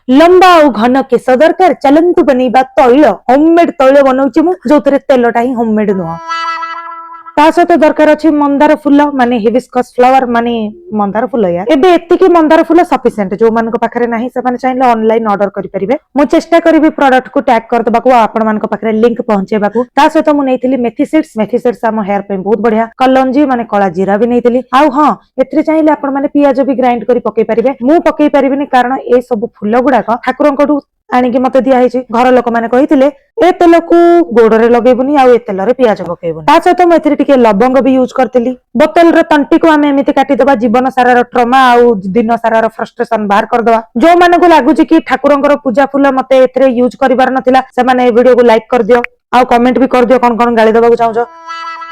लंबा और घन केस दरकार चलंतु बनैबा तैल होममेड तैल बनाऊची मु जो तेलटा ही होममेड नुह ता सहित दरकार अछि मंदार फूल माने हिबिस्कस फ्लावर माने मंदार फूल यार एबे एतिकी मंदार फूल सफिशिएंट जो मान पाखरे नाही से माने चाहिले ऑनलाइन ऑर्डर करि परिबे मु चेष्टा करिबि प्रोडक्ट को टैग कर दबाको आपण मान पाखरे लिंक पहुंचेबाको ता सहित मु नेइथिली मेथी सीड्स हम हेयर पे बहुत बढ़िया कलंजी माने कला जीरा भी नेइथिली आउ हां एथरे चाहिले आपण माने पियाज भी ग्राइंड करि पकै परिबे मु पकै परिबिनी कारण ए सब फूल गुडा ठाकुरंकटू आनिकी मते दिया है घर लोक मैंने कही ए तेल को गोड़े लगेबुनी आउ ए तेल रे पियाज पकेबुनी ता सहित मु एथिरे टिके लवंग भी यूज करतिली बोतल रे तंटी को आमे एमिति काटी दबा जीवन सारा ट्रमा आउ दिन सारा फ्रस्ट्रेशन बाहर कर दबा जो माने को लागुची कि ठाकुरंकर पूजा फूल मते एथिरे यूज करिवार नथिला से माने ए वीडियो को लाइक कर दियो आउ कमेंट भी कर दियो कोन गाली दबा को चाहछो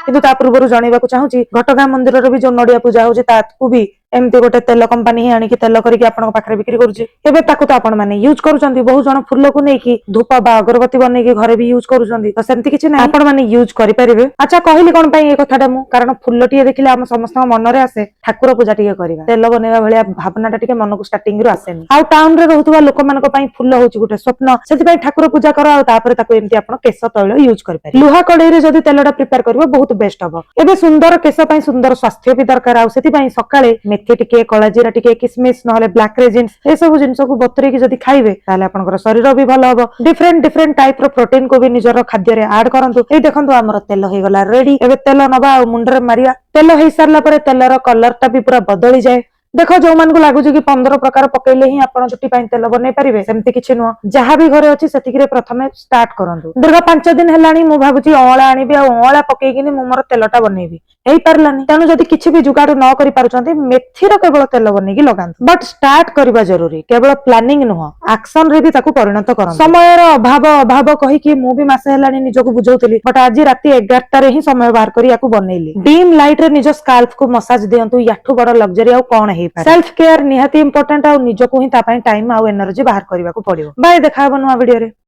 किंतु ता पूर्व जानिबा को चाहूची घटगां मंदिर रे भी जो नडिया पूजा होची ताकू भी एमती गोटे तेल कंपनी ही आनिकी तेल करके आपन पाखरे बिक्री करूची एबे ताकू तो आपण माने यूज करूचंती बहुत जण फूल को नेकी धूप बा अगरबत्ती बनेकी घरे भी यूज करूचंती तो सेमती किछि नै आपण माने यूज करि परिबे अच्छा कहली कोन पई ए कथाटा मु कारण फूल टिए देखिले हम समस्त मन रे आसे ठाकुर पूजा टिए करिबा तेल बनेबा भलिया भावनाटा टिके मन को स्टार्टिंग रु आसेनी आ टाउन रे रहउतबा लोक मान को पई फूल होची गोटे स्वप्न सेति पई ठाकुर पूजा करा आ तापर ताकू एमती आपण केस तैल यूज करि पारि लुहा कड़ाई रे जदी तेलटा प्रिपेयर करबो बहुत बेस्ट हबो एबे सुंदर केस पई सुंदर स्वास्थ्य भी दरकार आ सेति पई सकाळे मेथी टिके कला जीरा टिके किसमिस नहले ब्लैक रेजिन्स ए सब जिंस को बतरे की जदी खाइबे ताले आपनकर शरीर भी भलो हबो डिफरेंट टाइप रो प्रोटीन को भी निजर खाद्य रे ऐड करंतु ए देखंतु हमर तेल हे गला रेडी एबे तेल नबा आ मुंडरे मारिया तेल हे सारला परे तेलर कलर टा भी पूरा बदली जाए देख जो मान को लागुची कि 15 प्रकार पकेले ही आपण चुट्टी पाइन तेल बनै परिबे सेमती किछि नुह जहा भी घरे अछि सेतिकरे प्रथमे स्टार्ट करंतु दीर्घ 5 दिन हेलानी मु भाबुची अळा आनिबे आ अळा पकेकिनी मु मोर तेलटा बनैबी एई परलानी तनु जदी किछि भी जुगाड़ न करि पारुचंती मेथीर केवल तेल बनेकी लगांतु बट स्टार्ट करबा जरूरी केवल प्लानिंग नुह एक्शन रे भी ताकू परिणत करंतु समयर अभाव कहि कि मु भी मासे हेलानी निजको बुझौतली बट आज राती 11टा रे ही समय बाहर करी याकू बनैली डीम लाइट रे निज स्काल्प को मसाज दियंतु याठू बड़ लग्जरी आ कोन सेल्फ केयर निहाती इंपोर्टेंट आ निजको ही ता पई टाइम आ एनर्जी बाहर करबा को पड़ियो बाय देखा नुआ वीडियो रे।